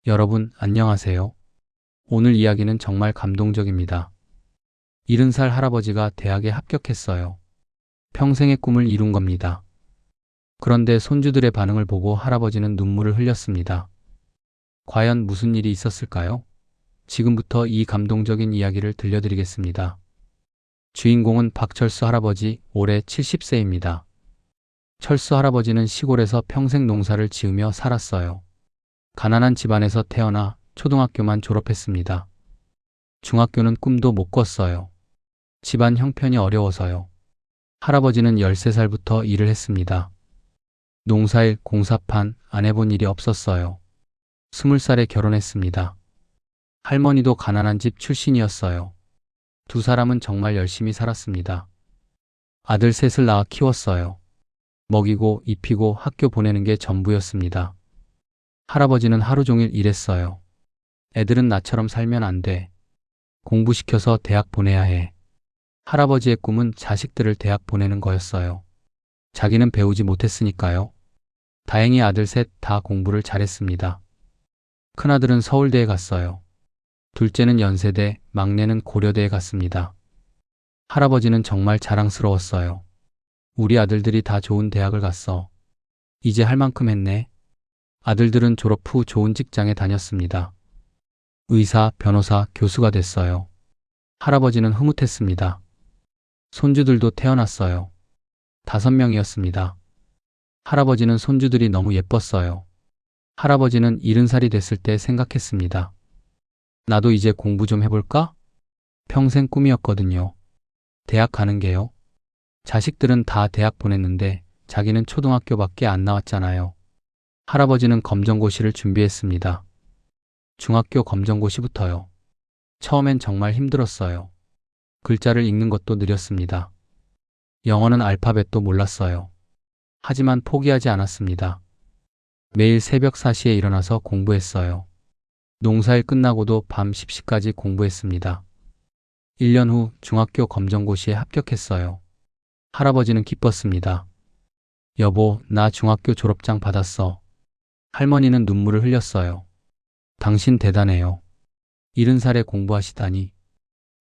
여러분, 안녕하세요. 오늘 이야기는 정말 감동적입니다. 70살 할아버지가 대학에 합격했어요. 평생의 꿈을 이룬 겁니다. 그런데 손주들의 반응을 보고 할아버지는 눈물을 흘렸습니다. 과연 무슨 일이 있었을까요? 지금부터 이 감동적인 이야기를 들려드리겠습니다. 주인공은 박철수 할아버지, 올해 70세입니다. 철수 할아버지는 시골에서 평생 농사를 지으며 살았어요. 가난한 집안에서 태어나 초등학교만 졸업했습니다. 중학교는 꿈도 못 꿨어요. 집안 형편이 어려워서요. 할아버지는 13살부터 일을 했습니다. 농사일, 공사판 안 해본 일이 없었어요. 20살에 결혼했습니다. 할머니도 가난한 집 출신이었어요. 두 사람은 정말 열심히 살았습니다. 아들 셋을 낳아 키웠어요. 먹이고 입히고 학교 보내는 게 전부였습니다. 할아버지는 하루 종일 일했어요. 애들은 나처럼 살면 안 돼. 공부시켜서 대학 보내야 해. 할아버지의 꿈은 자식들을 대학 보내는 거였어요. 자기는 배우지 못했으니까요. 다행히 아들 셋 다 공부를 잘했습니다. 큰아들은 서울대에 갔어요. 둘째는 연세대, 막내는 고려대에 갔습니다. 할아버지는 정말 자랑스러웠어요. 우리 아들들이 다 좋은 대학을 갔어. 이제 할 만큼 했네. 아들들은 졸업 후 좋은 직장에 다녔습니다. 의사, 변호사, 교수가 됐어요. 할아버지는 흐뭇했습니다. 손주들도 태어났어요. 5명이었습니다. 할아버지는 손주들이 너무 예뻤어요. 할아버지는 70살이 됐을 때 생각했습니다. 나도 이제 공부 좀 해볼까? 평생 꿈이었거든요. 대학 가는 게요. 자식들은 다 대학 보냈는데 자기는 초등학교밖에 안 나왔잖아요. 할아버지는 검정고시를 준비했습니다. 중학교 검정고시부터요. 처음엔 정말 힘들었어요. 글자를 읽는 것도 느렸습니다. 영어는 알파벳도 몰랐어요. 하지만 포기하지 않았습니다. 매일 새벽 4시에 일어나서 공부했어요. 농사일 끝나고도 밤 10시까지 공부했습니다. 1년 후 중학교 검정고시에 합격했어요. 할아버지는 기뻤습니다. 여보, 나 중학교 졸업장 받았어. 할머니는 눈물을 흘렸어요. 당신 대단해요. 70살에 공부하시다니.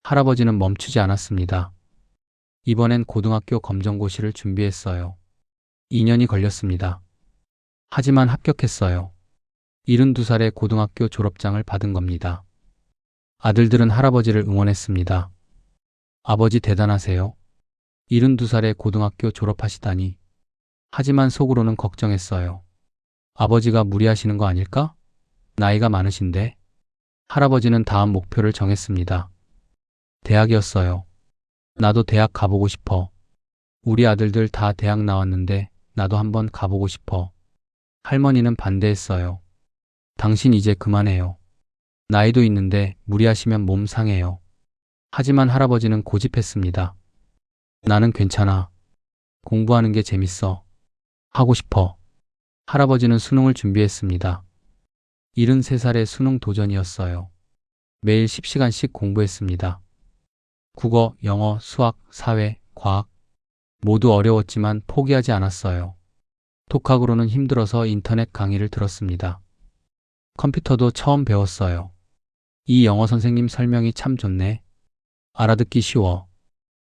할아버지는 멈추지 않았습니다. 이번엔 고등학교 검정고시를 준비했어요. 2년이 걸렸습니다. 하지만 합격했어요. 72살에 고등학교 졸업장을 받은 겁니다. 아들들은 할아버지를 응원했습니다. 아버지 대단하세요. 72살에 고등학교 졸업하시다니. 하지만 속으로는 걱정했어요. 아버지가 무리하시는 거 아닐까? 나이가 많으신데. 할아버지는 다음 목표를 정했습니다. 대학이었어요. 나도 대학 가보고 싶어. 우리 아들들 다 대학 나왔는데 나도 한번 가보고 싶어. 할머니는 반대했어요. 당신 이제 그만해요. 나이도 있는데 무리하시면 몸 상해요. 하지만 할아버지는 고집했습니다. 나는 괜찮아. 공부하는 게 재밌어. 하고 싶어. 할아버지는 수능을 준비했습니다. 73살의 수능 도전이었어요. 매일 10시간씩 공부했습니다. 국어, 영어, 수학, 사회, 과학 모두 어려웠지만 포기하지 않았어요. 독학으로는 힘들어서 인터넷 강의를 들었습니다. 컴퓨터도 처음 배웠어요. 이 영어 선생님 설명이 참 좋네. 알아듣기 쉬워.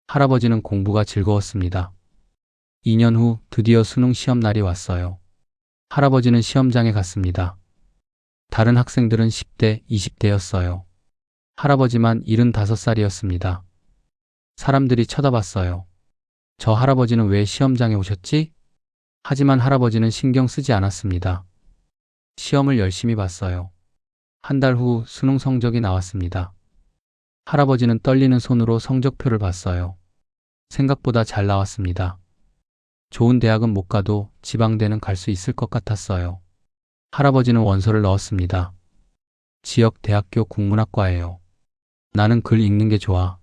할아버지는 공부가 즐거웠습니다. 2년 후 드디어 수능 시험 날이 왔어요. 할아버지는 시험장에 갔습니다. 다른 학생들은 10대, 20대였어요. 할아버지만 75살이었습니다. 사람들이 쳐다봤어요. 저 할아버지는 왜 시험장에 오셨지? 하지만 할아버지는 신경 쓰지 않았습니다. 시험을 열심히 봤어요. 한 달 후 수능 성적이 나왔습니다. 할아버지는 떨리는 손으로 성적표를 봤어요. 생각보다 잘 나왔습니다. 좋은 대학은 못 가도 지방대는 갈 수 있을 것 같았어요. 할아버지는 원서를 넣었습니다. 지역 대학교 국문학과예요. 나는 글 읽는 게 좋아.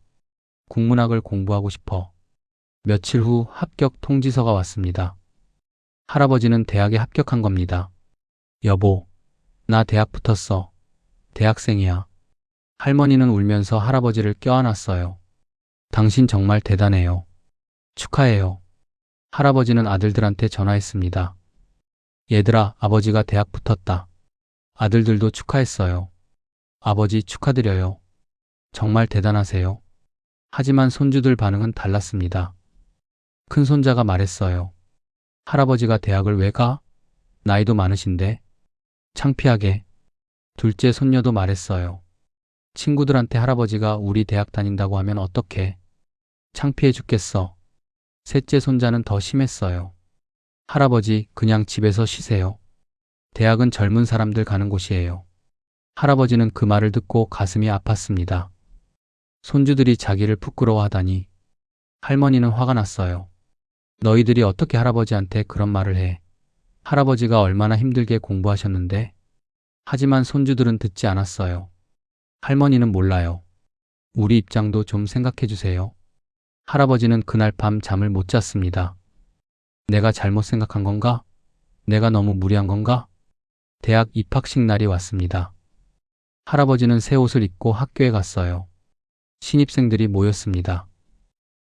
국문학을 공부하고 싶어. 며칠 후 합격 통지서가 왔습니다. 할아버지는 대학에 합격한 겁니다. 여보, 나 대학 붙었어. 대학생이야. 할머니는 울면서 할아버지를 껴안았어요. 당신 정말 대단해요. 축하해요. 할아버지는 아들들한테 전화했습니다. 얘들아, 아버지가 대학 붙었다. 아들들도 축하했어요. 아버지 축하드려요. 정말 대단하세요. 하지만 손주들 반응은 달랐습니다. 큰손자가 말했어요. 할아버지가 대학을 왜 가? 나이도 많으신데. 창피하게. 둘째 손녀도 말했어요. 친구들한테 할아버지가 우리 대학 다닌다고 하면 어떡해. 창피해 죽겠어. 셋째 손자는 더 심했어요. 할아버지, 그냥 집에서 쉬세요. 대학은 젊은 사람들 가는 곳이에요. 할아버지는 그 말을 듣고 가슴이 아팠습니다. 손주들이 자기를 부끄러워하다니. 할머니는 화가 났어요. 너희들이 어떻게 할아버지한테 그런 말을 해. 할아버지가 얼마나 힘들게 공부하셨는데. 하지만 손주들은 듣지 않았어요. 할머니는 몰라요. 우리 입장도 좀 생각해 주세요. 할아버지는 그날 밤 잠을 못 잤습니다. 내가 잘못 생각한 건가? 내가 너무 무리한 건가? 대학 입학식 날이 왔습니다. 할아버지는 새 옷을 입고 학교에 갔어요. 신입생들이 모였습니다.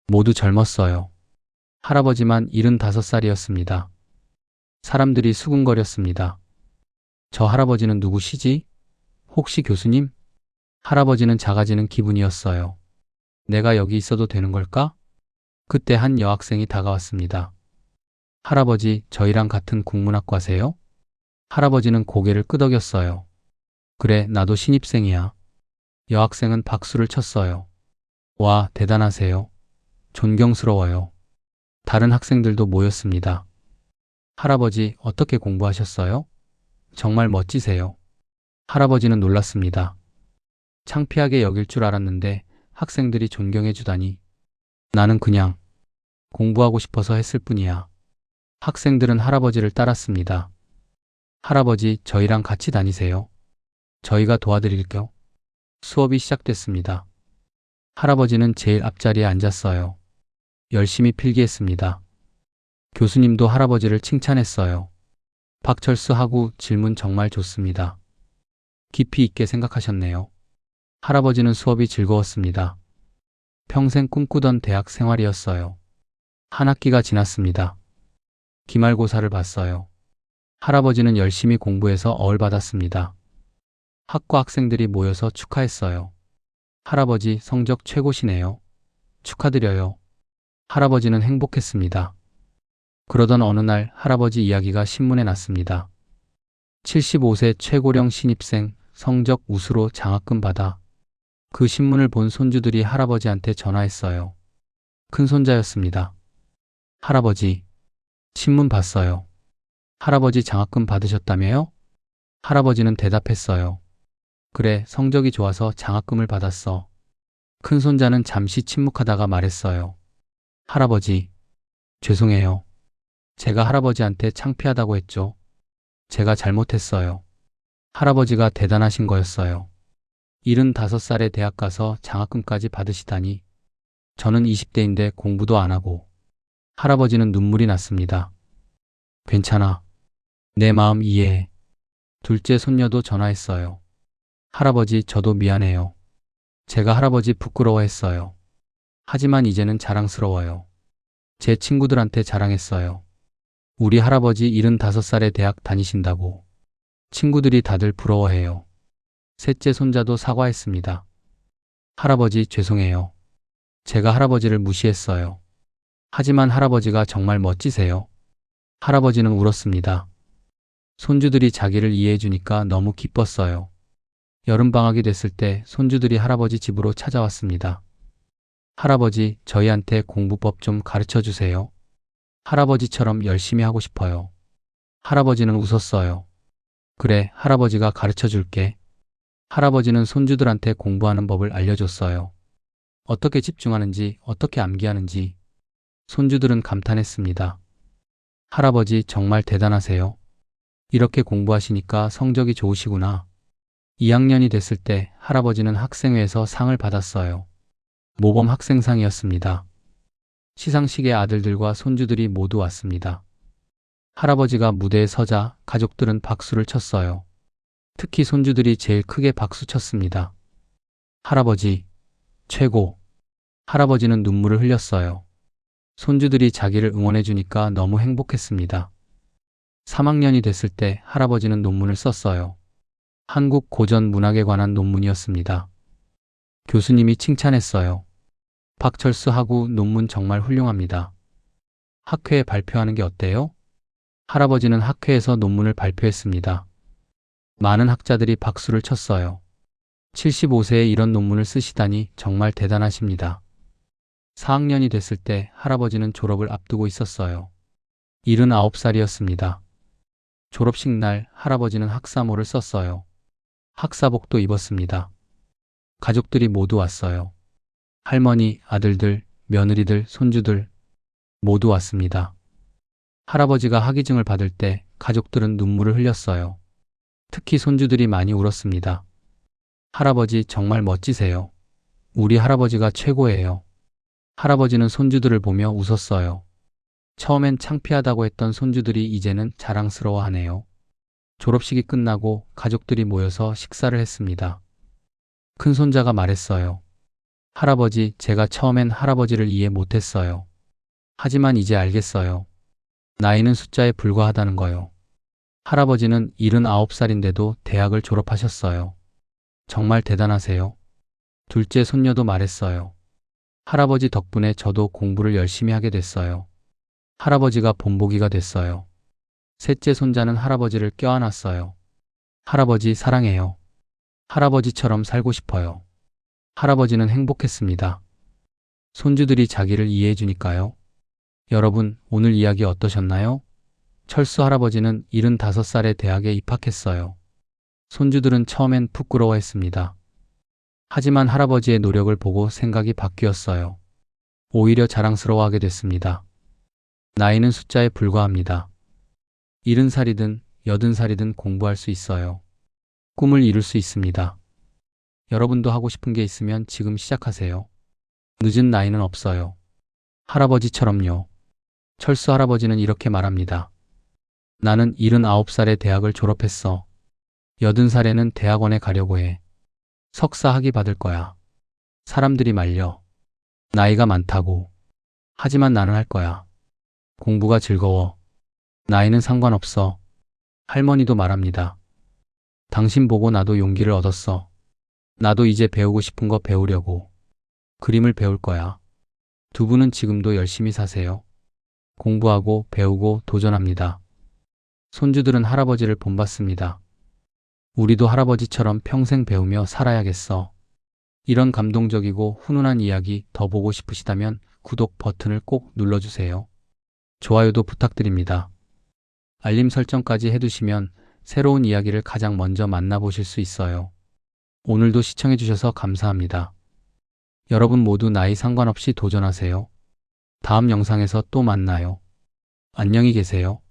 모두 젊었어요. 할아버지만 75살이었습니다. 사람들이 수군거렸습니다. 저 할아버지는 누구시지? 혹시 교수님? 할아버지는 작아지는 기분이었어요. 내가 여기 있어도 되는 걸까? 그때 한 여학생이 다가왔습니다. 할아버지, 저희랑 같은 국문학과세요? 할아버지는 고개를 끄덕였어요. 그래, 나도 신입생이야. 여학생은 박수를 쳤어요. 와, 대단하세요. 존경스러워요. 다른 학생들도 모였습니다. 할아버지, 어떻게 공부하셨어요? 정말 멋지세요. 할아버지는 놀랐습니다. 창피하게 여길 줄 알았는데 학생들이 존경해 주다니. 나는 그냥 공부하고 싶어서 했을 뿐이야. 학생들은 할아버지를 따랐습니다. 할아버지, 저희랑 같이 다니세요. 저희가 도와드릴게요. 수업이 시작됐습니다. 할아버지는 제일 앞자리에 앉았어요. 열심히 필기했습니다. 교수님도 할아버지를 칭찬했어요. 박철수 하고 질문 정말 좋습니다. 깊이 있게 생각하셨네요. 할아버지는 수업이 즐거웠습니다. 평생 꿈꾸던 대학 생활이었어요. 한 학기가 지났습니다. 기말고사를 봤어요. 할아버지는 열심히 공부해서 어을 받았습니다. 학과 학생들이 모여서 축하했어요. 할아버지, 성적 최고시네요. 축하드려요. 할아버지는 행복했습니다. 그러던 어느 날 할아버지 이야기가 신문에 났습니다. 75세 최고령 신입생, 성적 우수로 장학금 받아. 그 신문을 본 손주들이 할아버지한테 전화했어요. 큰손자였습니다. 할아버지, 신문 봤어요. 할아버지 장학금 받으셨다며요? 할아버지는 대답했어요. 그래, 성적이 좋아서 장학금을 받았어. 큰손자는 잠시 침묵하다가 말했어요. 할아버지, 죄송해요. 제가 할아버지한테 창피하다고 했죠. 제가 잘못했어요. 할아버지가 대단하신 거였어요. 75살에 대학 가서 장학금까지 받으시다니. 저는 20대인데 공부도 안 하고. 할아버지는 눈물이 났습니다. 괜찮아. 내 마음 이해해. 둘째 손녀도 전화했어요. 할아버지, 저도 미안해요. 제가 할아버지 부끄러워했어요. 하지만 이제는 자랑스러워요. 제 친구들한테 자랑했어요. 우리 할아버지 75살에 대학 다니신다고. 친구들이 다들 부러워해요. 셋째 손자도 사과했습니다. 할아버지, 죄송해요. 제가 할아버지를 무시했어요. 하지만 할아버지가 정말 멋지세요. 할아버지는 울었습니다. 손주들이 자기를 이해해 주니까 너무 기뻤어요. 여름방학이 됐을 때 손주들이 할아버지 집으로 찾아왔습니다. 할아버지, 저희한테 공부법 좀 가르쳐 주세요. 할아버지처럼 열심히 하고 싶어요. 할아버지는 웃었어요. 그래, 할아버지가 가르쳐 줄게. 할아버지는 손주들한테 공부하는 법을 알려줬어요. 어떻게 집중하는지, 어떻게 암기하는지. 손주들은 감탄했습니다. 할아버지, 정말 대단하세요. 이렇게 공부하시니까 성적이 좋으시구나. 2학년이 됐을 때 할아버지는 학생회에서 상을 받았어요. 모범 학생상이었습니다. 시상식에 아들들과 손주들이 모두 왔습니다. 할아버지가 무대에 서자 가족들은 박수를 쳤어요. 특히 손주들이 제일 크게 박수 쳤습니다. 할아버지, 최고. 할아버지는 눈물을 흘렸어요. 손주들이 자기를 응원해 주니까 너무 행복했습니다. 3학년이 됐을 때 할아버지는 논문을 썼어요. 한국 고전 문학에 관한 논문이었습니다. 교수님이 칭찬했어요. 박철수 하구 논문 정말 훌륭합니다. 학회에 발표하는 게 어때요? 할아버지는 학회에서 논문을 발표했습니다. 많은 학자들이 박수를 쳤어요. 75세에 이런 논문을 쓰시다니 정말 대단하십니다. 4학년이 됐을 때 할아버지는 졸업을 앞두고 있었어요. 79살이었습니다. 졸업식 날 할아버지는 학사모를 썼어요. 학사복도 입었습니다. 가족들이 모두 왔어요. 할머니, 아들들, 며느리들, 손주들 모두 왔습니다. 할아버지가 학위증을 받을 때 가족들은 눈물을 흘렸어요. 특히 손주들이 많이 울었습니다. 할아버지 정말 멋지세요. 우리 할아버지가 최고예요. 할아버지는 손주들을 보며 웃었어요. 처음엔 창피하다고 했던 손주들이 이제는 자랑스러워하네요. 졸업식이 끝나고 가족들이 모여서 식사를 했습니다. 큰손자가 말했어요. 할아버지, 제가 처음엔 할아버지를 이해 못했어요. 하지만 이제 알겠어요. 나이는 숫자에 불과하다는 거요. 할아버지는 79살인데도 대학을 졸업하셨어요. 정말 대단하세요. 둘째 손녀도 말했어요. 할아버지 덕분에 저도 공부를 열심히 하게 됐어요. 할아버지가 본보기가 됐어요. 셋째 손자는 할아버지를 껴안았어요. 할아버지 사랑해요. 할아버지처럼 살고 싶어요. 할아버지는 행복했습니다. 손주들이 자기를 이해해 주니까요. 여러분, 오늘 이야기 어떠셨나요? 철수 할아버지는 75살에 대학에 입학했어요. 손주들은 처음엔 부끄러워했습니다. 하지만 할아버지의 노력을 보고 생각이 바뀌었어요. 오히려 자랑스러워하게 됐습니다. 나이는 숫자에 불과합니다. 70살이든 80살이든 공부할 수 있어요. 꿈을 이룰 수 있습니다. 여러분도 하고 싶은 게 있으면 지금 시작하세요. 늦은 나이는 없어요. 할아버지처럼요. 철수 할아버지는 이렇게 말합니다. 나는 79살에 대학을 졸업했어. 80살에는 대학원에 가려고 해. 석사 학위 받을 거야. 사람들이 말려. 나이가 많다고. 하지만 나는 할 거야. 공부가 즐거워. 나이는 상관없어. 할머니도 말합니다. 당신 보고 나도 용기를 얻었어. 나도 이제 배우고 싶은 거 배우려고. 그림을 배울 거야. 두 분은 지금도 열심히 사세요. 공부하고 배우고 도전합니다. 손주들은 할아버지를 본받습니다. 우리도 할아버지처럼 평생 배우며 살아야겠어. 이런 감동적이고 훈훈한 이야기 더 보고 싶으시다면 구독 버튼을 꼭 눌러주세요. 좋아요도 부탁드립니다. 알림 설정까지 해두시면 새로운 이야기를 가장 먼저 만나보실 수 있어요. 오늘도 시청해주셔서 감사합니다. 여러분 모두 나이 상관없이 도전하세요. 다음 영상에서 또 만나요. 안녕히 계세요.